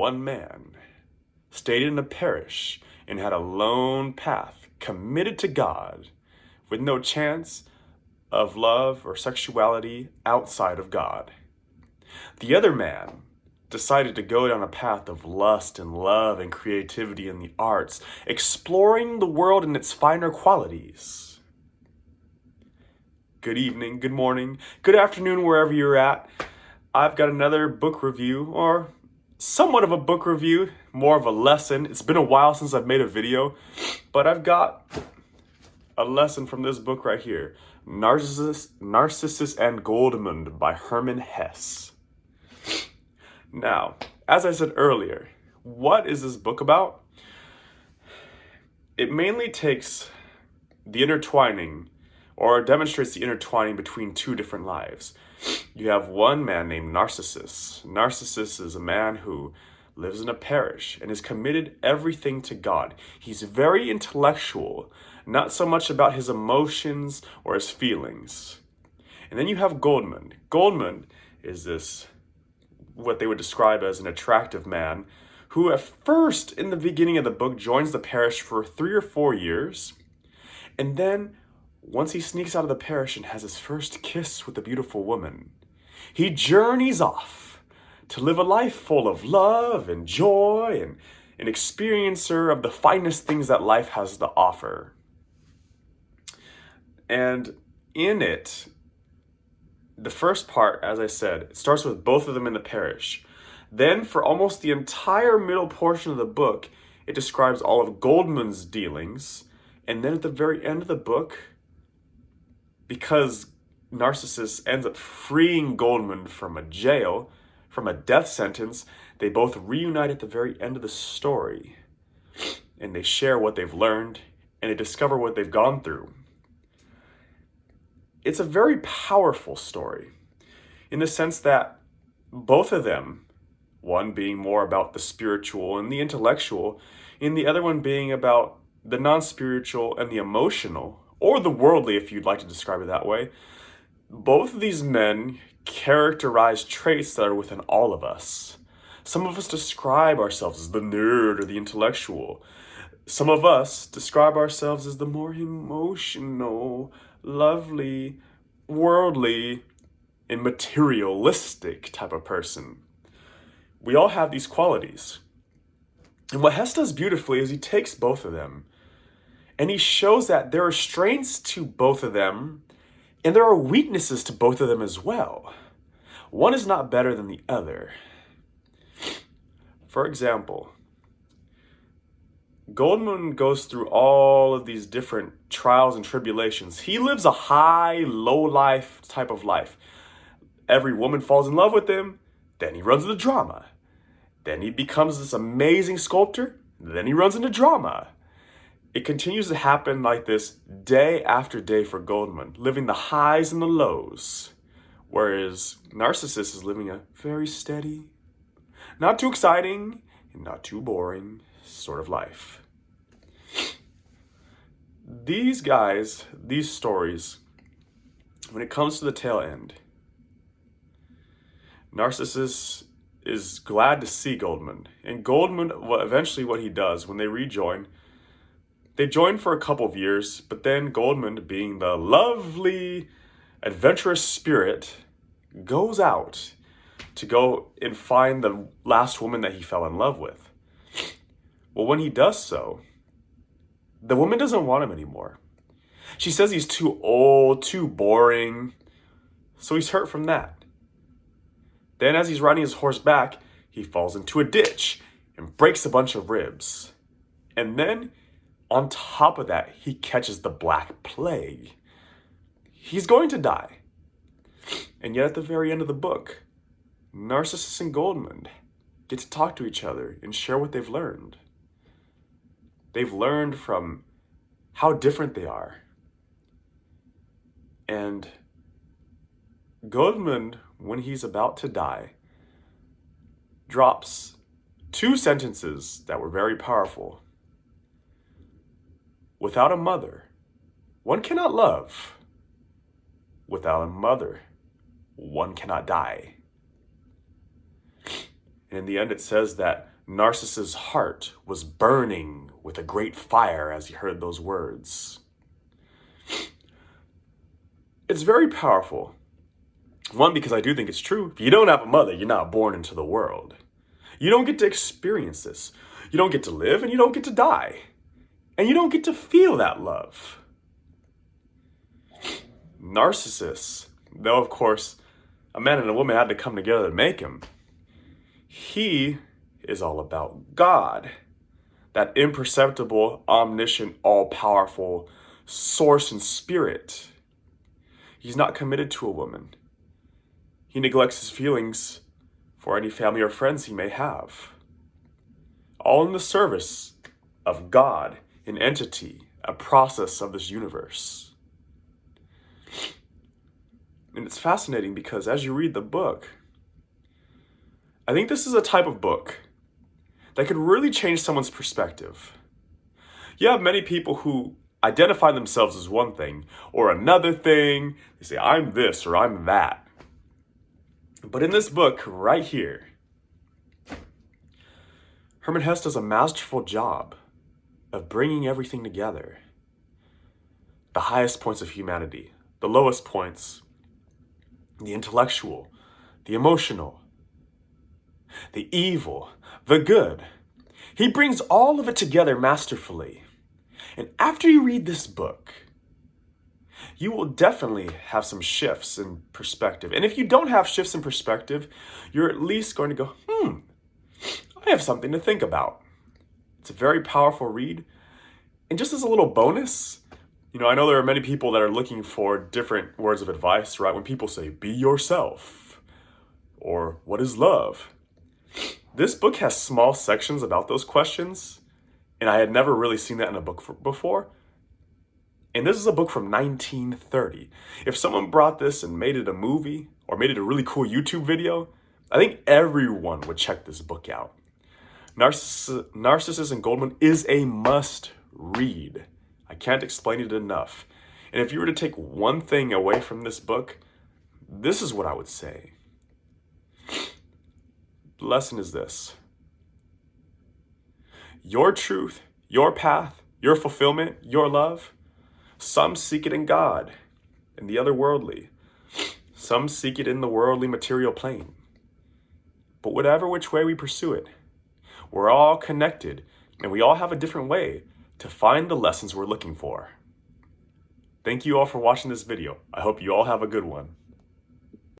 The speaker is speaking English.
one man stayed in a parish and had a lone path, committed to God, with no chance of love or sexuality outside of God. The other man decided to go down a path of lust and love and creativity in the arts, exploring the world in its finer qualities. Good evening, good morning, good afternoon, wherever you're at. I've got another book review, or somewhat of a book review, more of a lesson. It's been a while since I've made a video, but I've got a lesson from this book right here, Narcissus and Goldmund by Hermann Hesse. Now, as I said earlier, what is this book about? It mainly takes the intertwining, or demonstrates the intertwining between two different lives. You have one man named Narcissus. Narcissus is a man who lives in a parish and is committed everything to God. He's very intellectual, not so much about his emotions or his feelings. And then you have Goldmund. Goldmund is this, what they would describe as an attractive man, who at first, in the beginning of the book, joins the parish for 3 or 4 years. And then, once he sneaks out of the parish and has his first kiss with a beautiful woman, he journeys off to live a life full of love and joy and an experiencer of the finest things that life has to offer. And in it, the first part, as I said, it starts with both of them in the parish. Then, for almost the entire middle portion of the book, it describes all of Goldmund's dealings. And then at the very end of the book, because Narcissus ends up freeing Goldmund from a jail, from a death sentence, they both reunite at the very end of the story. And they share what they've learned, and they discover what they've gone through. It's a very powerful story, in the sense that both of them, one being more about the spiritual and the intellectual, and the other one being about the non-spiritual and the emotional, or the worldly, if you'd like to describe it that way. Both of these men characterize traits that are within all of us. Some of us describe ourselves as the nerd or the intellectual. Some of us describe ourselves as the more emotional, lovely, worldly, and materialistic type of person. We all have these qualities. And what Hesse does beautifully is he takes both of them, and he shows that there are strengths to both of them, and there are weaknesses to both of them as well. One is not better than the other. For example, Goldmund goes through all of these different trials and tribulations. He lives a high, low life type of life. Every woman falls in love with him, then he runs into drama. Then he becomes this amazing sculptor, then he runs into drama. It continues to happen like this day after day for Goldmund, living the highs and the lows, whereas Narcissus is living a very steady, not too exciting, and not too boring sort of life. These guys, these stories, when it comes to the tail end, Narcissus is glad to see Goldmund. And Goldmund, eventually what he does when they rejoin, they join for a couple of years, but then Goldmund, being the lovely, adventurous spirit, goes out to go and find the last woman that he fell in love with. Well, when he does so, the woman doesn't want him anymore. She says he's too old, too boring, so he's hurt from that. Then as he's riding his horse back, he falls into a ditch and breaks a bunch of ribs. And then, on top of that, he catches the Black Plague. He's going to die. And yet at the very end of the book, Narcissus and Goldmund get to talk to each other and share what they've learned. They've learned from how different they are. And Goldmund, when he's about to die, drops 2 sentences that were very powerful. Without a mother, one cannot love. Without a mother, one cannot die. And in the end, it says that Narcissus' heart was burning with a great fire as he heard those words. It's very powerful. One, because I do think it's true. If you don't have a mother, you're not born into the world. You don't get to experience this. You don't get to live and you don't get to die. And you don't get to feel that love. Narcissus, though of course a man and a woman had to come together to make him, he is all about God, that imperceptible, omniscient, all-powerful source and spirit. He's not committed to a woman. He neglects his feelings for any family or friends he may have. All in the service of God, an entity, a process of this universe. And it's fascinating because as you read the book, I think this is a type of book that could really change someone's perspective. You have many people who identify themselves as one thing or another thing. They say, I'm this or I'm that. But in this book right here, Hermann Hesse does a masterful job of bringing everything together. The highest points of humanity, the lowest points, the intellectual, the emotional, the evil, the good. He brings all of it together masterfully. And after you read this book, you will definitely have some shifts in perspective. And if you don't have shifts in perspective, you're at least going to go, I have something to think about. It's a very powerful read. And just as a little bonus, I know there are many people that are looking for different words of advice, right? When people say, be yourself, or what is love? This book has small sections about those questions, and I had never really seen that in a book before. And this is a book from 1930. If someone brought this and made it a movie, or made it a really cool YouTube video, I think everyone would check this book out. Narcissus and Goldmund is a must read. I can't explain it enough. And if you were to take one thing away from this book, this is what I would say. The lesson is this. Your truth, your path, your fulfillment, your love, some seek it in God and the otherworldly. Some seek it in the worldly material plane. But whatever which way we pursue it, we're all connected and we all have a different way to find the lessons we're looking for. Thank you all for watching this video. I hope you all have a good one.